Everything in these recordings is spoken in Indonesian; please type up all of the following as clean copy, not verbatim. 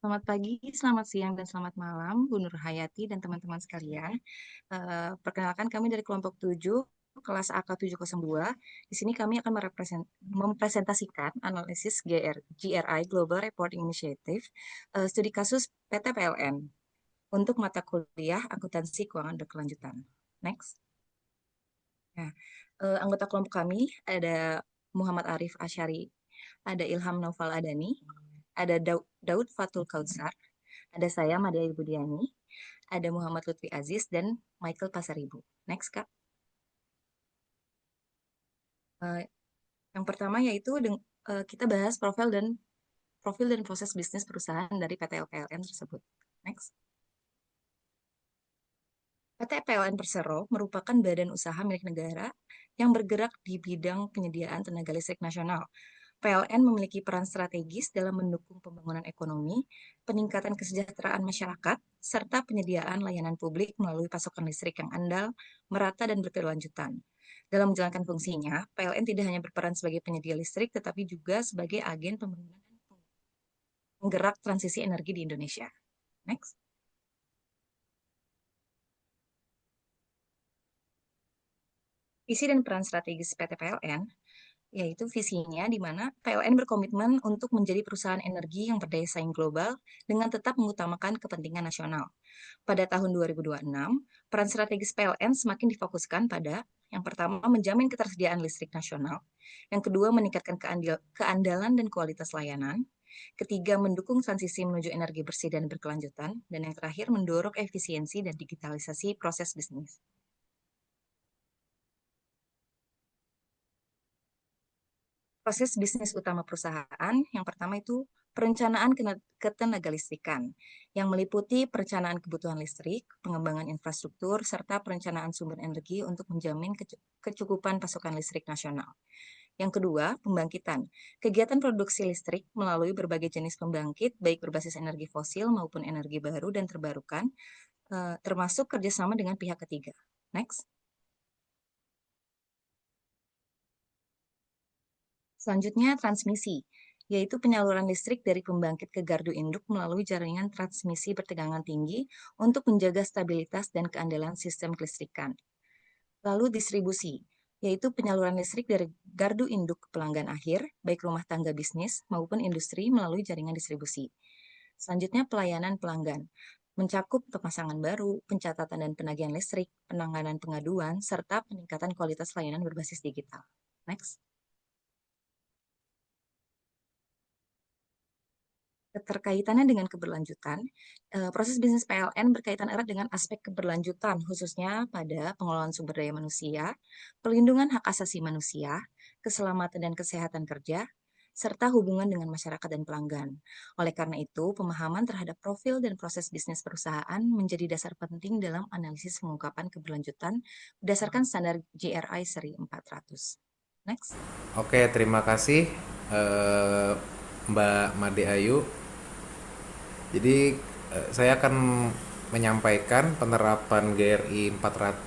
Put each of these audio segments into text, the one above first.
Selamat pagi, selamat siang, dan selamat malam, Bu Nur Hayati dan teman-teman sekalian. Perkenalkan kami dari kelompok 7, kelas AK702. Di sini kami akan mempresentasikan analisis GRI, Global Reporting Initiative, studi kasus PT PLN untuk mata kuliah akuntansi keuangan berkelanjutan. Next. Nah, anggota kelompok kami ada Muhammad Arif Asyari, ada Ilham Naufal Adani, ada Daud Fatul Kautsar, ada saya, Madia Ibudiani, ada Muhammad Lutfi Aziz, dan Michael Pasaribu. Next, Kak. Eh, yang pertama yaitu kita bahas profil dan proses bisnis perusahaan dari PT PLN tersebut. Next. PT PLN Persero merupakan badan usaha milik negara yang bergerak di bidang penyediaan tenaga listrik nasional. PLN memiliki peran strategis dalam mendukung pembangunan ekonomi, peningkatan kesejahteraan masyarakat, serta penyediaan layanan publik melalui pasokan listrik yang andal, merata, dan berkelanjutan. Dalam menjalankan fungsinya, PLN tidak hanya berperan sebagai penyedia listrik, tetapi juga sebagai agen pembangunan dan penggerak transisi energi di Indonesia. Next. Visi dan peran strategis PT PLN, yaitu visinya di mana PLN berkomitmen untuk menjadi perusahaan energi yang berdaya saing global dengan tetap mengutamakan kepentingan nasional. Pada tahun 2026, peran strategis PLN semakin difokuskan pada yang pertama, menjamin ketersediaan listrik nasional. Yang kedua, meningkatkan keandalan dan kualitas layanan. Ketiga, mendukung transisi menuju energi bersih dan berkelanjutan. Dan yang terakhir, mendorong efisiensi dan digitalisasi proses bisnis. Proses bisnis utama perusahaan, yang pertama itu perencanaan ketenagalistrikan, yang meliputi perencanaan kebutuhan listrik, pengembangan infrastruktur, serta perencanaan sumber energi untuk menjamin kecukupan pasokan listrik nasional. Yang kedua, pembangkitan. Kegiatan produksi listrik melalui berbagai jenis pembangkit, baik berbasis energi fosil maupun energi baru dan terbarukan, termasuk kerjasama dengan pihak ketiga. Next. Selanjutnya, transmisi, yaitu penyaluran listrik dari pembangkit ke gardu induk melalui jaringan transmisi bertegangan tinggi untuk menjaga stabilitas dan keandalan sistem kelistrikan. Lalu distribusi, yaitu penyaluran listrik dari gardu induk ke pelanggan akhir, baik rumah tangga bisnis maupun industri melalui jaringan distribusi. Selanjutnya, pelayanan pelanggan, mencakup pemasangan baru, pencatatan dan penagihan listrik, penanganan pengaduan, serta peningkatan kualitas layanan berbasis digital. Next. Keterkaitannya dengan keberlanjutan, proses bisnis PLN berkaitan erat dengan aspek keberlanjutan, khususnya pada pengelolaan sumber daya manusia, pelindungan hak asasi manusia, keselamatan dan kesehatan kerja, serta hubungan dengan masyarakat dan pelanggan. Oleh karena itu, pemahaman terhadap profil dan proses bisnis perusahaan menjadi dasar penting dalam analisis pengungkapan keberlanjutan berdasarkan standar GRI seri 400. Next. Oke, terima kasih Mbak Made Ayu. Jadi saya akan menyampaikan penerapan GRI 400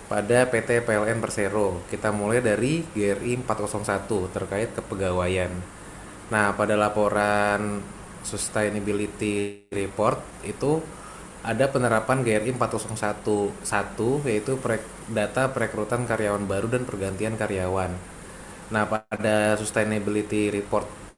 pada PT PLN Persero. Kita mulai dari GRI 401 terkait kepegawaian. Nah, pada laporan Sustainability Report itu ada penerapan GRI 401 yaitu data perekrutan karyawan baru dan pergantian karyawan. Nah, pada Sustainability Report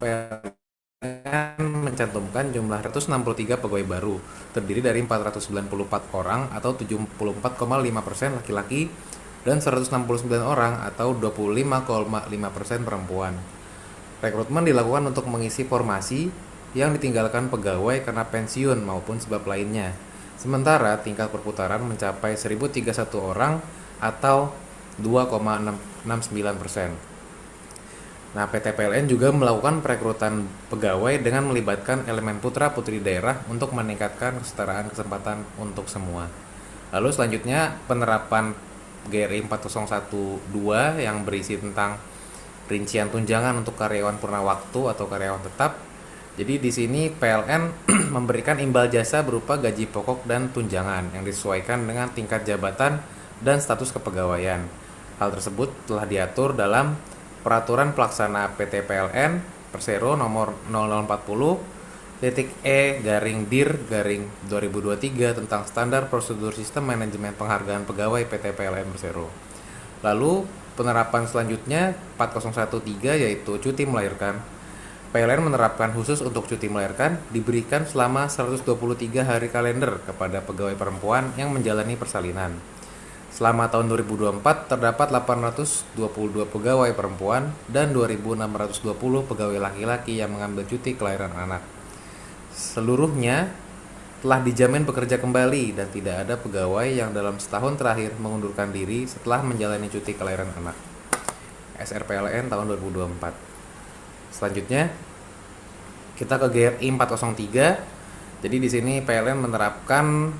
PLN mencantumkan jumlah 163 pegawai baru, terdiri dari 494 orang atau 74,5% laki-laki dan 169 orang atau 25,5% perempuan. Rekrutmen dilakukan untuk mengisi formasi yang ditinggalkan pegawai karena pensiun maupun sebab lainnya. Sementara tingkat perputaran mencapai 1.031 orang atau 2,69%. Nah, PT PLN juga melakukan perekrutan pegawai dengan melibatkan elemen putra-putri daerah untuk meningkatkan kesetaraan kesempatan untuk semua. Lalu selanjutnya penerapan GRI 4012 yang berisi tentang rincian tunjangan untuk karyawan purna waktu atau karyawan tetap. Jadi di sini PLN memberikan imbal jasa berupa gaji pokok dan tunjangan yang disesuaikan dengan tingkat jabatan dan status kepegawaian. Hal tersebut telah diatur dalam Peraturan Pelaksana PT PLN Persero nomor 0040 titik E garing dir garing 2023 tentang standar prosedur sistem manajemen penghargaan pegawai PT PLN Persero. Lalu penerapan selanjutnya 4013 yaitu cuti melahirkan. PLN menerapkan khusus untuk cuti melahirkan diberikan selama 123 hari kalender kepada pegawai perempuan yang menjalani persalinan. Selama tahun 2024 terdapat 822 pegawai perempuan dan 2.620 pegawai laki-laki yang mengambil cuti kelahiran anak. Seluruhnya telah dijamin bekerja kembali dan tidak ada pegawai yang dalam setahun terakhir mengundurkan diri setelah menjalani cuti kelahiran anak. SRPLN tahun 2024. Selanjutnya kita ke GRI 403. Jadi di sini PLN menerapkan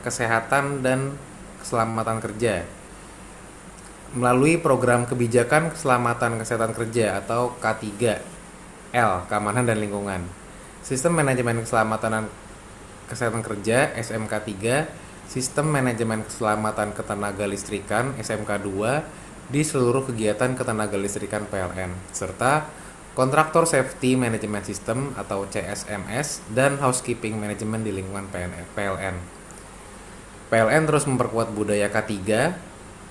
kesehatan dan keselamatan kerja melalui program kebijakan keselamatan kesehatan kerja atau K3L, keamanan dan lingkungan. Sistem manajemen keselamatan dan kesehatan kerja SMK3, sistem manajemen keselamatan ketenaga listrikan SMK2 di seluruh kegiatan ketenaga listrikan PLN serta kontraktor safety management system atau CSMS dan housekeeping management di lingkungan PLN. PLN terus memperkuat budaya K3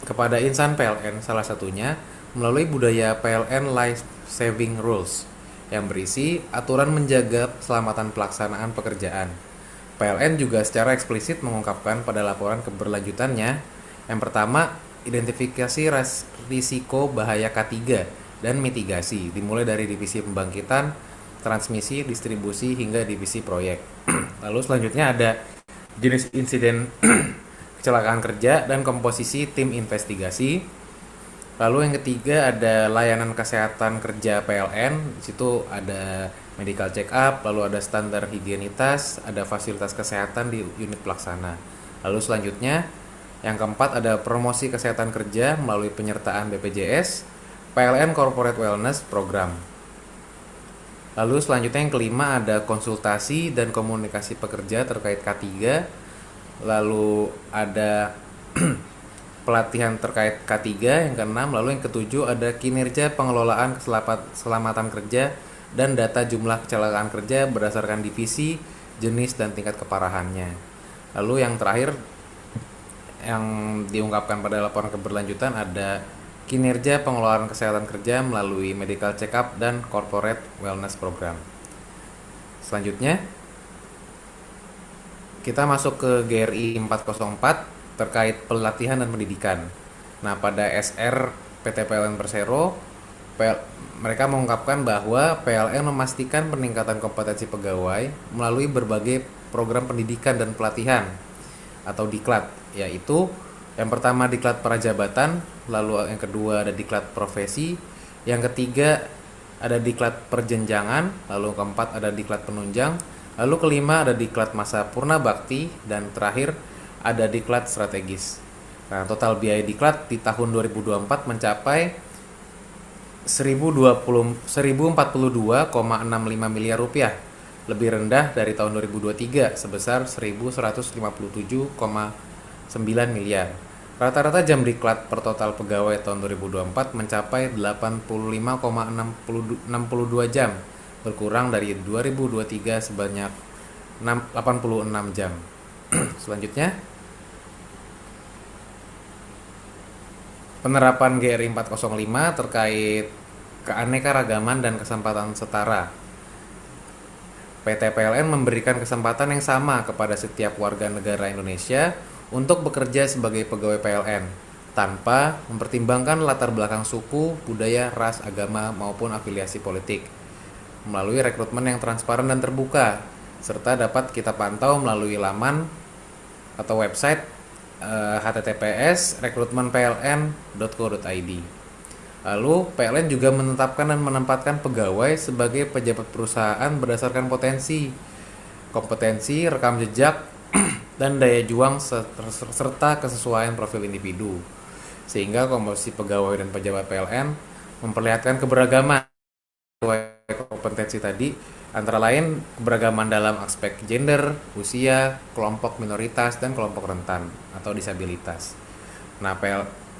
kepada insan PLN, salah satunya melalui budaya PLN Life Saving Rules yang berisi aturan menjaga keselamatan pelaksanaan pekerjaan. PLN juga secara eksplisit mengungkapkan pada laporan keberlanjutannya, yang pertama, identifikasi risiko bahaya K3 dan mitigasi, dimulai dari divisi pembangkitan, transmisi, distribusi, hingga divisi proyek. Lalu selanjutnya ada jenis insiden kecelakaan kerja dan komposisi tim investigasi. Lalu yang ketiga ada layanan kesehatan kerja PLN. Di situ ada medical check up, lalu ada standar higienitas, ada fasilitas kesehatan di unit pelaksana. Lalu selanjutnya yang keempat ada promosi kesehatan kerja melalui penyertaan BPJS, PLN Corporate Wellness Program. Lalu selanjutnya yang kelima ada konsultasi dan komunikasi pekerja terkait K3. Lalu ada pelatihan terkait K3 yang keenam. Lalu yang ketujuh ada kinerja pengelolaan keselamatan kerja dan data jumlah kecelakaan kerja berdasarkan divisi, jenis, dan tingkat keparahannya. Lalu yang terakhir yang diungkapkan pada laporan keberlanjutan ada kinerja pengelolaan kesehatan kerja melalui medical check up dan corporate wellness program. Selanjutnya kita masuk ke GRI 404 terkait pelatihan dan pendidikan. Nah, pada SR PT PLN Persero, mereka mengungkapkan bahwa PLN memastikan peningkatan kompetensi pegawai melalui berbagai program pendidikan dan pelatihan atau diklat, yaitu yang pertama diklat prajabatan, lalu yang kedua ada diklat profesi, yang ketiga ada diklat perjenjangan, lalu keempat ada diklat penunjang, lalu kelima ada diklat masa purna bakti, dan terakhir ada diklat strategis. Nah, total biaya diklat di tahun 2024 mencapai 1.042,65 miliar rupiah, lebih rendah dari tahun 2023 sebesar 1.157,9 miliar. Rata-rata jam diklat per total pegawai tahun 2024 mencapai 85,62 jam, berkurang dari 2023 sebanyak 86 jam. Selanjutnya, penerapan GRI 405 terkait keanekaragaman dan kesempatan setara. PT PLN memberikan kesempatan yang sama kepada setiap warga negara Indonesia untuk bekerja sebagai pegawai PLN tanpa mempertimbangkan latar belakang suku, budaya, ras, agama, maupun afiliasi politik melalui rekrutmen yang transparan dan terbuka, serta dapat kita pantau melalui laman atau website https://rekrutmenpln.co.id. Lalu PLN juga menetapkan dan menempatkan pegawai sebagai pejabat perusahaan berdasarkan kompetensi, rekam jejak, dan daya juang serta kesesuaian profil individu, sehingga komposisi pegawai dan pejabat PLN memperlihatkan keberagaman kompetensi tadi, antara lain keberagaman dalam aspek gender, usia, kelompok minoritas, dan kelompok rentan atau disabilitas. Nah,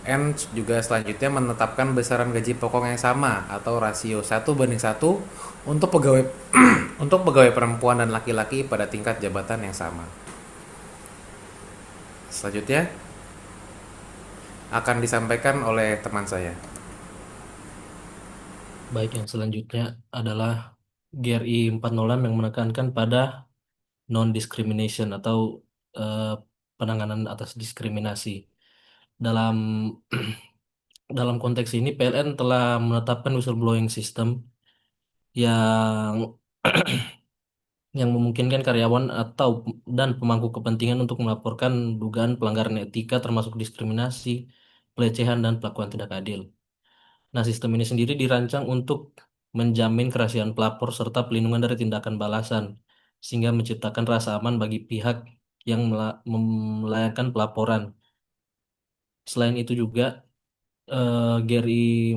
PLN juga selanjutnya menetapkan besaran gaji pokok yang sama atau rasio 1:1 untuk pegawai untuk pegawai perempuan dan laki-laki pada tingkat jabatan yang sama. Selanjutnya akan disampaikan oleh teman saya. Baik, yang selanjutnya adalah GRI 406 yang menekankan pada non-discrimination atau eh, penanganan atas diskriminasi. Dalam dalam konteks ini, PLN telah menetapkan whistleblowing system yang yang memungkinkan karyawan atau dan pemangku kepentingan untuk melaporkan dugaan pelanggaran etika termasuk diskriminasi, pelecehan, dan perlakuan tidak adil. Nah, sistem ini sendiri dirancang untuk menjamin kerahasiaan pelapor serta pelindungan dari tindakan balasan, sehingga menciptakan rasa aman bagi pihak yang melayangkan pelaporan. Selain itu juga, GRI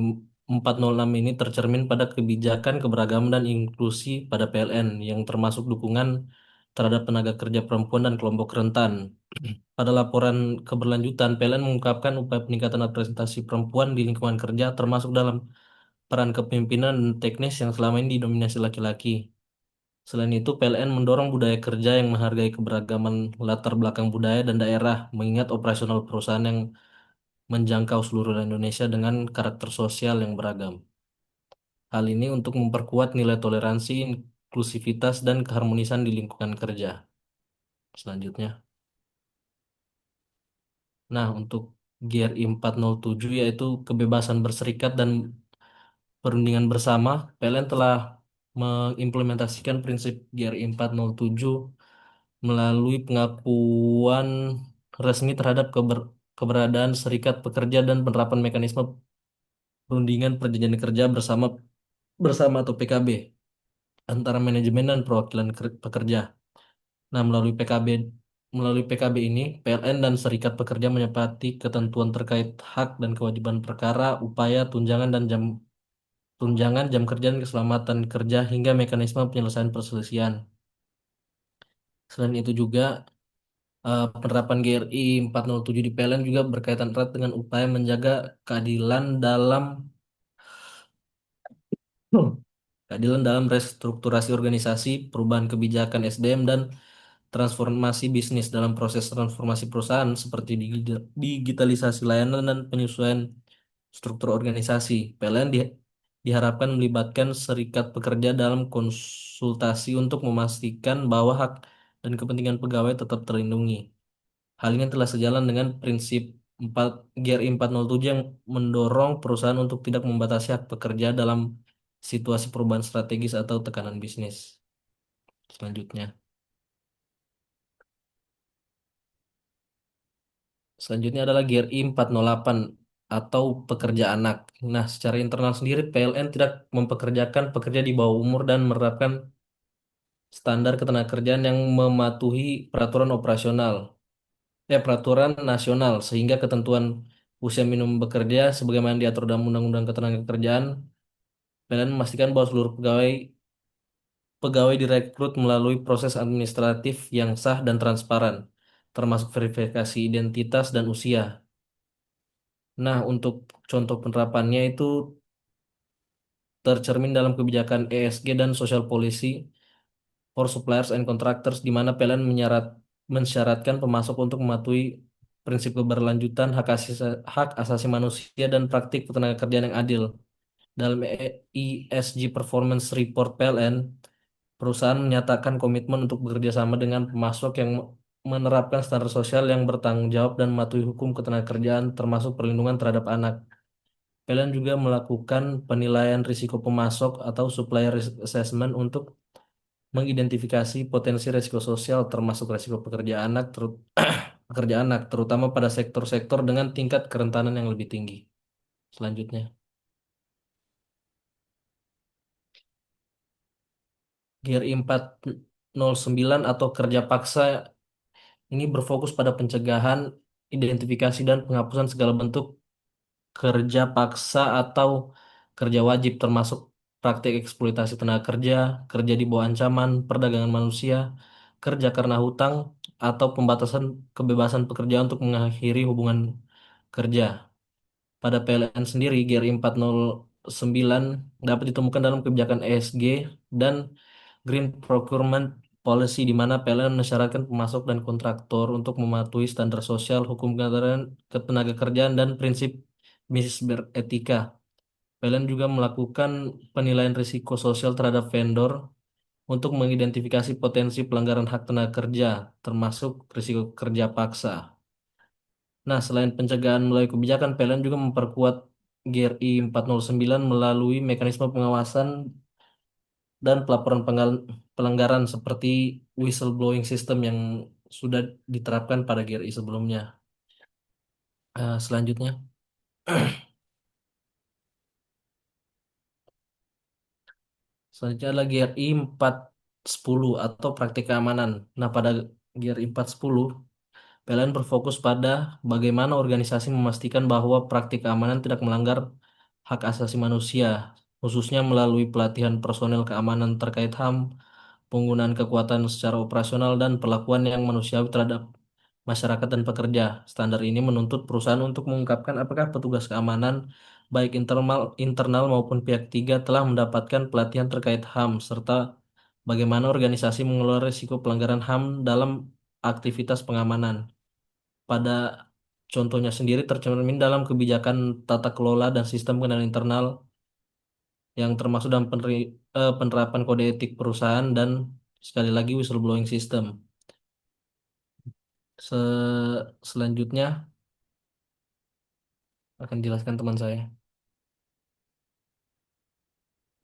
406 ini tercermin pada kebijakan keberagaman dan inklusi pada PLN, yang termasuk dukungan terhadap tenaga kerja perempuan dan kelompok rentan. Pada laporan keberlanjutan, PLN mengungkapkan upaya peningkatan representasi perempuan di lingkungan kerja termasuk dalam peran kepemimpinan dan teknis yang selama ini didominasi laki-laki. Selain itu, PLN mendorong budaya kerja yang menghargai keberagaman latar belakang budaya dan daerah, mengingat operasional perusahaan yang menjangkau seluruh Indonesia dengan karakter sosial yang beragam. Hal ini untuk memperkuat nilai toleransi, inklusivitas, dan keharmonisan di lingkungan kerja. Selanjutnya, nah untuk GRI 407 yaitu kebebasan berserikat dan perundingan bersama, PLN telah mengimplementasikan prinsip GRI 407 melalui pengakuan resmi terhadap keberadaan serikat pekerja dan penerapan mekanisme perundingan perjanjian kerja bersama bersama atau PKB antara manajemen dan perwakilan pekerja. Nah, melalui PKB ini, PLN dan serikat pekerja menyepakati ketentuan terkait hak dan kewajiban perkara, upaya tunjangan jam kerja dan keselamatan kerja hingga mekanisme penyelesaian perselisihan. Selain itu juga, penerapan GRI 407 di PLN juga berkaitan erat dengan upaya menjaga keadilan dalam keadilan dalam restrukturasi organisasi, perubahan kebijakan SDM, dan transformasi bisnis. Dalam proses transformasi perusahaan seperti digitalisasi layanan dan penyesuaian struktur organisasi. PLN diharapkan melibatkan serikat pekerja dalam konsultasi untuk memastikan bahwa hak dan kepentingan pegawai tetap terlindungi. Hal ini telah sejalan dengan prinsip 4 GRI 407 yang mendorong perusahaan untuk tidak membatasi hak pekerja dalam situasi perubahan strategis atau tekanan bisnis. Selanjutnya. Selanjutnya adalah GRI 408 atau pekerja anak. Nah, secara internal sendiri PLN tidak mempekerjakan pekerja di bawah umur dan menerapkan standar ketenagakerjaan yang mematuhi peraturan operasional, peraturan nasional, sehingga ketentuan usia minimum bekerja sebagaimana diatur dalam Undang-Undang Ketenagakerjaan. PLN memastikan bahwa seluruh pegawai pegawai direkrut melalui proses administratif yang sah dan transparan, termasuk verifikasi identitas dan usia. Nah, untuk contoh penerapannya itu tercermin dalam kebijakan ESG dan social policy for suppliers and contractors, di mana PLN mensyaratkan pemasok untuk mematuhi prinsip keberlanjutan, hak asasi manusia, dan praktik ketenagakerjaan yang adil. Dalam ESG Performance Report PLN, perusahaan menyatakan komitmen untuk bekerja sama dengan pemasok yang menerapkan standar sosial yang bertanggung jawab dan mematuhi hukum ketenagakerjaan, termasuk perlindungan terhadap anak. PLN juga melakukan penilaian risiko pemasok atau supplier risk assessment untuk mengidentifikasi potensi risiko sosial termasuk risiko pekerja anak terutama pada sektor-sektor dengan tingkat kerentanan yang lebih tinggi. Selanjutnya, GRI 409 atau kerja paksa ini berfokus pada pencegahan, identifikasi, dan penghapusan segala bentuk kerja paksa atau kerja wajib termasuk praktik eksploitasi tenaga kerja, kerja di bawah ancaman, perdagangan manusia, kerja karena hutang, atau pembatasan kebebasan pekerja untuk mengakhiri hubungan kerja. pada PLN sendiri, GRI 409 dapat ditemukan dalam kebijakan ESG dan Green Procurement Policy, di mana PLN mensyaratkan pemasok dan kontraktor untuk mematuhi standar sosial, hukum ketenagakerjaan, dan prinsip bisnis beretika. PLN juga melakukan penilaian risiko sosial terhadap vendor untuk mengidentifikasi potensi pelanggaran hak tenaga kerja, termasuk risiko kerja paksa. Nah, selain pencegahan melalui kebijakan, PLN juga memperkuat GRI 409 melalui mekanisme pengawasan dan pelaporan pelanggaran seperti whistleblowing system yang sudah diterapkan pada GRI sebelumnya. Selanjutnya, selanjutnya adalah GRI 410 atau praktik keamanan. Nah, pada GRI 410, PLN berfokus pada bagaimana organisasi memastikan bahwa praktik keamanan tidak melanggar hak asasi manusia, khususnya melalui pelatihan personel keamanan terkait HAM, penggunaan kekuatan secara operasional, dan perlakuan yang manusiawi terhadap masyarakat dan pekerja. Standar ini menuntut perusahaan untuk mengungkapkan apakah petugas keamanan, baik internal maupun pihak ketiga, telah mendapatkan pelatihan terkait HAM, serta bagaimana organisasi mengelola risiko pelanggaran HAM dalam aktivitas pengamanan. Pada contohnya sendiri tercermin dalam kebijakan tata kelola dan sistem pengendalian internal yang termasuk dalam penerapan kode etik perusahaan dan sekali lagi whistleblowing system. Selanjutnya akan dijelaskan teman saya.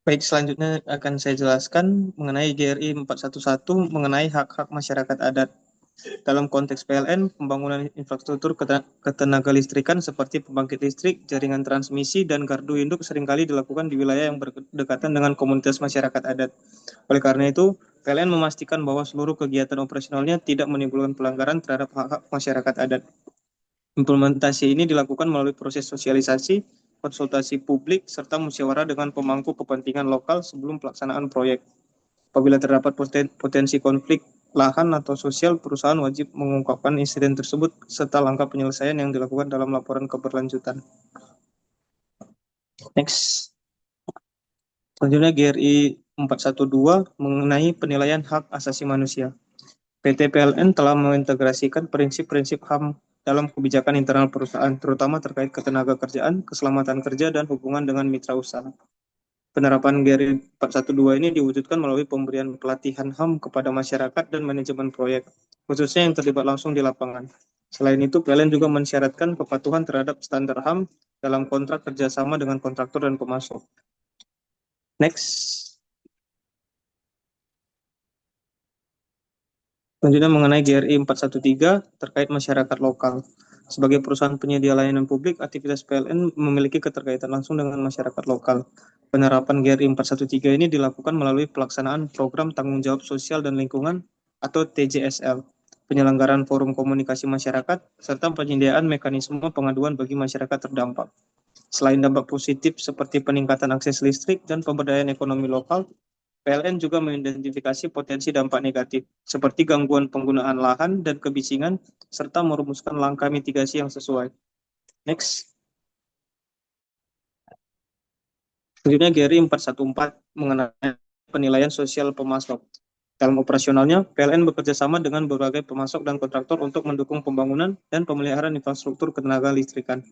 Baik, selanjutnya akan saya jelaskan mengenai GRI 411 mengenai hak-hak masyarakat adat. Dalam konteks PLN, pembangunan infrastruktur ketenaga listrikan seperti pembangkit listrik, jaringan transmisi, dan gardu induk seringkali dilakukan di wilayah yang berdekatan dengan komunitas masyarakat adat. Oleh karena itu, PLN memastikan bahwa seluruh kegiatan operasionalnya tidak menimbulkan pelanggaran terhadap hak-hak masyarakat adat. Implementasi ini dilakukan melalui proses sosialisasi, konsultasi publik, serta musyawarah dengan pemangku kepentingan lokal sebelum pelaksanaan proyek. Apabila terdapat potensi konflik lahan atau sosial, perusahaan wajib mengungkapkan insiden tersebut serta langkah penyelesaian yang dilakukan dalam laporan keberlanjutan. Next. Selanjutnya GRI 412 mengenai penilaian hak asasi manusia. PT PLN telah mengintegrasikan prinsip-prinsip HAM dalam kebijakan internal perusahaan, terutama terkait ketenaga kerjaan, keselamatan kerja, dan hubungan dengan mitra usaha. Penerapan GRI 412 ini diwujudkan melalui pemberian pelatihan HAM kepada masyarakat dan manajemen proyek, khususnya yang terlibat langsung di lapangan. Selain itu, PLN juga mensyaratkan kepatuhan terhadap standar HAM dalam kontrak kerjasama dengan kontraktor dan pemasok. Next. Selanjutnya mengenai GRI 413 terkait masyarakat lokal. Sebagai perusahaan penyedia layanan publik, aktivitas PLN memiliki keterkaitan langsung dengan masyarakat lokal. Penerapan GRI 413 ini dilakukan melalui pelaksanaan program tanggung jawab sosial dan lingkungan atau TJSL, penyelenggaraan forum komunikasi masyarakat, serta penyediaan mekanisme pengaduan bagi masyarakat terdampak. Selain dampak positif seperti peningkatan akses listrik dan pemberdayaan ekonomi lokal, PLN juga mengidentifikasi potensi dampak negatif, seperti gangguan penggunaan lahan dan kebisingan, serta merumuskan langkah mitigasi yang sesuai. Next. Selanjutnya GRI 414 mengenai penilaian sosial pemasok. Dalam operasionalnya, PLN bekerja sama dengan berbagai pemasok dan kontraktor untuk mendukung pembangunan dan pemeliharaan infrastruktur ketenaga listrikan.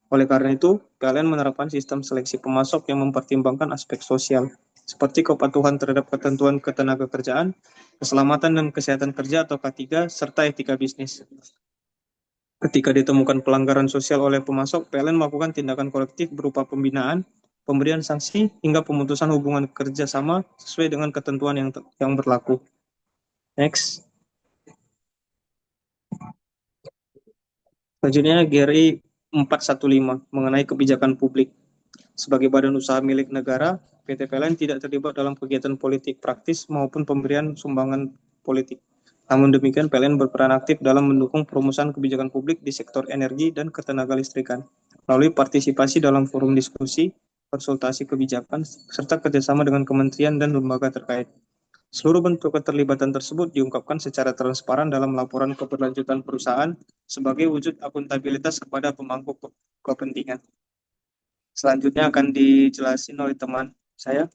Oleh karena itu, PLN menerapkan sistem seleksi pemasok yang mempertimbangkan aspek sosial, seperti kepatuhan terhadap ketentuan ketenaga kerjaan, keselamatan dan kesehatan kerja atau K3, serta etika bisnis. Ketika ditemukan pelanggaran sosial oleh pemasok, PLN melakukan tindakan korektif berupa pembinaan, pemberian sanksi, hingga pemutusan hubungan kerjasama sesuai dengan ketentuan yang berlaku. Next. Selanjutnya GRI 415 mengenai kebijakan publik. Sebagai badan usaha milik negara, PT PLN tidak terlibat dalam kegiatan politik praktis maupun pemberian sumbangan politik. Namun demikian, PLN berperan aktif dalam mendukung perumusan kebijakan publik di sektor energi dan ketenaga listrikan, melalui partisipasi dalam forum diskusi, konsultasi kebijakan, serta kerjasama dengan kementerian dan lembaga terkait. Seluruh bentuk keterlibatan tersebut diungkapkan secara transparan dalam laporan keberlanjutan perusahaan sebagai wujud akuntabilitas kepada pemangku kepentingan. Selanjutnya akan dijelasin oleh teman saya.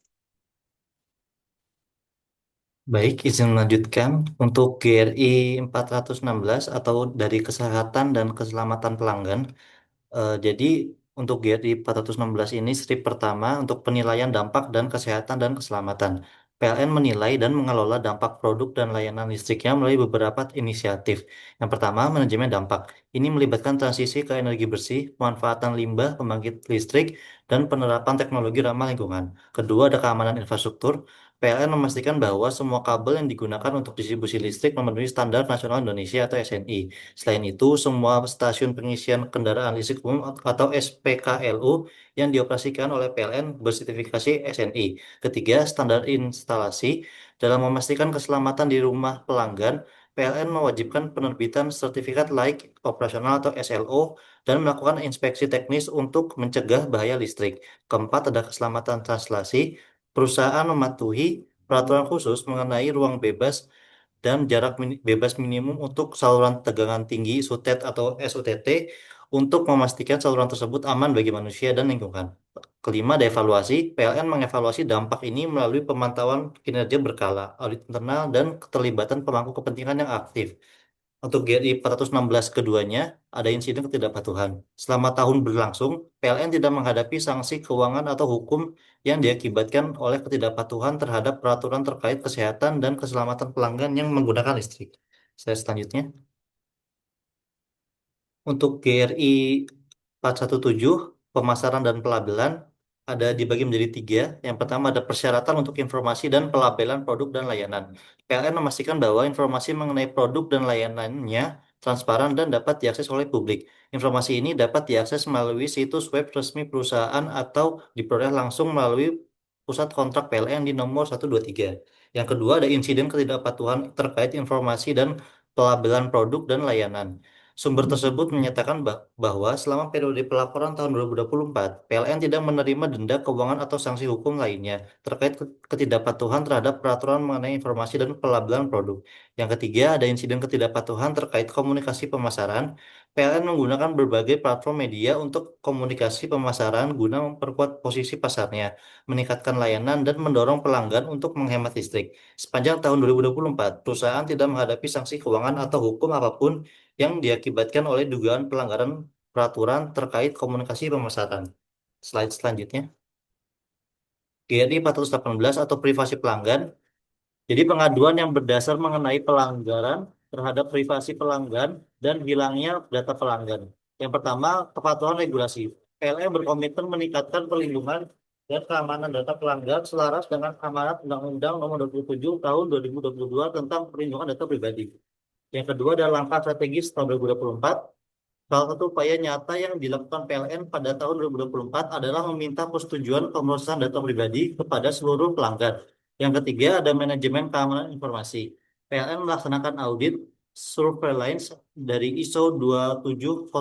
Baik, izin melanjutkan untuk GRI 416 atau dari Kesehatan dan Keselamatan Pelanggan. Jadi untuk GRI 416 ini strip pertama untuk penilaian dampak dan kesehatan dan keselamatan. PLN menilai dan mengelola dampak produk dan layanan listriknya melalui beberapa inisiatif. Yang pertama, manajemen dampak. Ini melibatkan transisi ke energi bersih, pemanfaatan limbah pembangkit listrik, dan penerapan teknologi ramah lingkungan. Kedua, ada keamanan infrastruktur. PLN memastikan bahwa semua kabel yang digunakan untuk distribusi listrik memenuhi standar nasional Indonesia atau SNI. Selain itu, semua stasiun pengisian kendaraan listrik umum atau SPKLU yang dioperasikan oleh PLN bersertifikasi SNI. Ketiga, standar instalasi. Dalam memastikan keselamatan di rumah pelanggan, PLN mewajibkan penerbitan sertifikat layak operasional atau SLO dan melakukan inspeksi teknis untuk mencegah bahaya listrik. Keempat, ada keselamatan translasi. Perusahaan mematuhi peraturan khusus mengenai ruang bebas dan jarak bebas minimum untuk saluran tegangan tinggi SUTET atau SUTT untuk memastikan saluran tersebut aman bagi manusia dan lingkungan. Kelima, ada evaluasi. PLN mengevaluasi dampak ini melalui pemantauan kinerja berkala, audit internal, dan keterlibatan pemangku kepentingan yang aktif. Untuk GRI 416 keduanya, ada insiden ketidakpatuhan. Selama tahun berlangsung, PLN tidak menghadapi sanksi keuangan atau hukum yang diakibatkan oleh ketidakpatuhan terhadap peraturan terkait kesehatan dan keselamatan pelanggan yang menggunakan listrik. Slide selanjutnya. Untuk GRI 417, pemasaran dan pelabelan ada dibagi menjadi tiga. Yang pertama ada persyaratan untuk informasi dan pelabelan produk dan layanan. PLN memastikan bahwa informasi mengenai produk dan layanannya transparan dan dapat diakses oleh publik. Informasi ini dapat diakses melalui situs web resmi perusahaan atau diperoleh langsung melalui pusat kontrak PLN di nomor 123. Yang kedua ada insiden ketidakpatuhan terkait informasi dan pelabelan produk dan layanan. Sumber tersebut menyatakan bahwa selama periode pelaporan tahun 2024, PLN tidak menerima denda keuangan atau sanksi hukum lainnya terkait ketidakpatuhan terhadap peraturan mengenai informasi dan pelabelan produk. Yang ketiga, ada insiden ketidakpatuhan terkait komunikasi pemasaran. PLN menggunakan berbagai platform media untuk komunikasi pemasaran guna memperkuat posisi pasarnya, meningkatkan layanan, dan mendorong pelanggan untuk menghemat listrik. Sepanjang tahun 2024, perusahaan tidak menghadapi sanksi keuangan atau hukum apapun yang diakibatkan oleh dugaan pelanggaran peraturan terkait komunikasi pemasaran. Slide selanjutnya. GRI 418 atau privasi pelanggan. Jadi pengaduan yang berdasar mengenai pelanggaran terhadap privasi pelanggan dan hilangnya data pelanggan. Yang pertama, kepatuhan regulasi. PLN berkomitmen meningkatkan perlindungan dan keamanan data pelanggan selaras dengan amanat Undang-Undang Nomor 27 Tahun 2022 tentang perlindungan data pribadi. Yang kedua adalah langkah strategis tahun 2024. Salah satu upaya nyata yang dilakukan PLN pada tahun 2024 adalah meminta persetujuan pemrosesan data pribadi kepada seluruh pelanggan. Yang ketiga ada manajemen keamanan informasi. PLN melaksanakan audit surveillance dari ISO 27001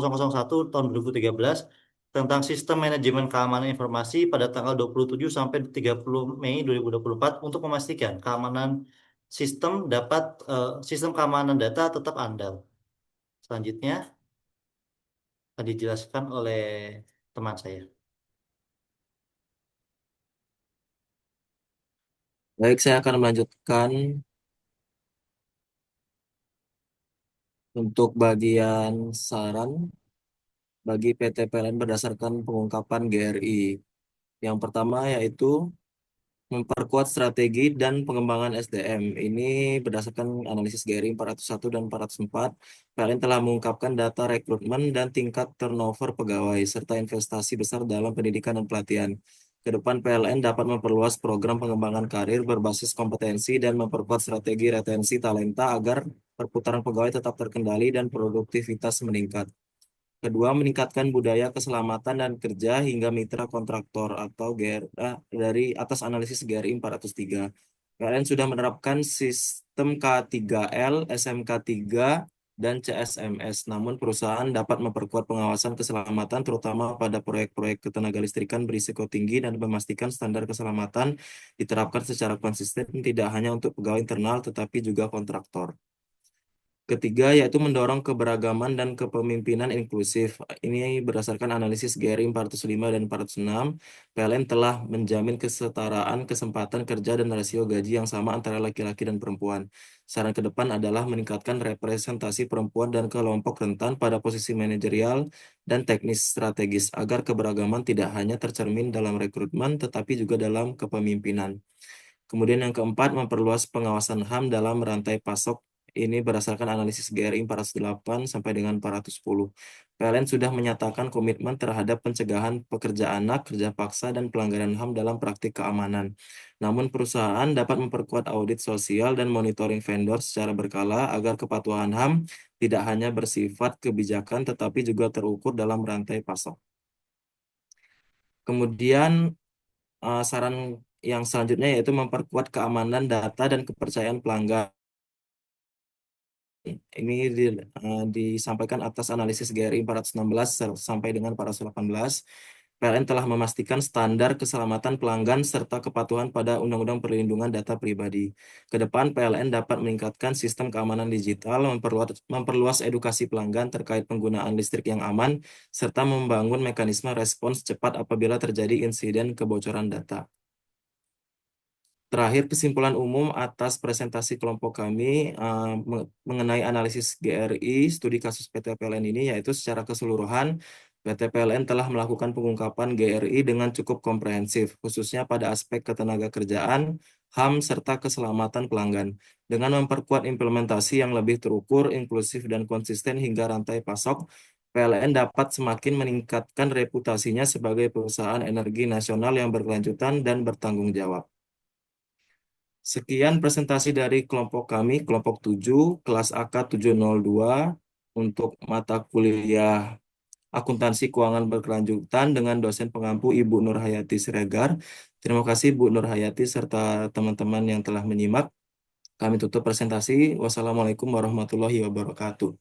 tahun 2013 tentang sistem manajemen keamanan informasi pada tanggal 27 sampai 30 Mei 2024 untuk memastikan keamanan sistem keamanan data tetap andal. Selanjutnya akan dijelaskan oleh teman saya. Baik, saya akan melanjutkan untuk bagian saran bagi PT PLN berdasarkan pengungkapan GRI. Yang pertama yaitu memperkuat strategi dan pengembangan SDM. Ini berdasarkan analisis GRI 401 dan 404, PLN telah mengungkapkan data rekrutmen dan tingkat turnover pegawai, serta investasi besar dalam pendidikan dan pelatihan. Ke depan PLN dapat memperluas program pengembangan karir berbasis kompetensi dan memperkuat strategi retensi talenta agar perputaran pegawai tetap terkendali dan produktivitas meningkat. Kedua, meningkatkan budaya keselamatan dan kerja hingga mitra kontraktor atau dari atas analisis GRI 403. PLN sudah menerapkan sistem K3L, SMK3, dan CSMS. Namun perusahaan dapat memperkuat pengawasan keselamatan terutama pada proyek-proyek ketenagalistrikan berisiko tinggi dan memastikan standar keselamatan diterapkan secara konsisten tidak hanya untuk pegawai internal tetapi juga kontraktor. Ketiga, yaitu mendorong keberagaman dan kepemimpinan inklusif. Ini berdasarkan analisis GRI 405 dan 406, PLN telah menjamin kesetaraan kesempatan kerja dan rasio gaji yang sama antara laki-laki dan perempuan. Saran ke depan adalah meningkatkan representasi perempuan dan kelompok rentan pada posisi manajerial dan teknis strategis agar keberagaman tidak hanya tercermin dalam rekrutmen, tetapi juga dalam kepemimpinan. Kemudian yang keempat, memperluas pengawasan HAM dalam rantai pasok. Ini berdasarkan analisis GRI 408 sampai dengan 410. PLN sudah menyatakan komitmen terhadap pencegahan pekerja anak, kerja paksa, dan pelanggaran HAM dalam praktik keamanan. Namun perusahaan dapat memperkuat audit sosial dan monitoring vendor secara berkala agar kepatuhan HAM tidak hanya bersifat kebijakan tetapi juga terukur dalam rantai pasok. Kemudian saran yang selanjutnya yaitu memperkuat keamanan data dan kepercayaan pelanggan. Ini disampaikan atas analisis GRI 416 sampai dengan 418. PLN telah memastikan standar keselamatan pelanggan serta kepatuhan pada Undang-Undang Perlindungan Data Pribadi. Kedepan, PLN dapat meningkatkan sistem keamanan digital, memperluas edukasi pelanggan terkait penggunaan listrik yang aman, serta membangun mekanisme respons cepat apabila terjadi insiden kebocoran data. Terakhir, kesimpulan umum atas presentasi kelompok kami mengenai analisis GRI, studi kasus PT PLN ini, yaitu secara keseluruhan, PT PLN telah melakukan pengungkapan GRI dengan cukup komprehensif, khususnya pada aspek ketenagakerjaan, HAM, serta keselamatan pelanggan. Dengan memperkuat implementasi yang lebih terukur, inklusif, dan konsisten hingga rantai pasok, PLN dapat semakin meningkatkan reputasinya sebagai perusahaan energi nasional yang berkelanjutan dan bertanggung jawab. Sekian presentasi dari kelompok kami, kelompok 7, kelas AK 702, untuk mata kuliah Akuntansi Keuangan Berkelanjutan dengan dosen pengampu Ibu Nurhayati Siregar. Terima kasih Bu Nurhayati serta teman-teman yang telah menyimak. Kami tutup presentasi. Wassalamualaikum warahmatullahi wabarakatuh.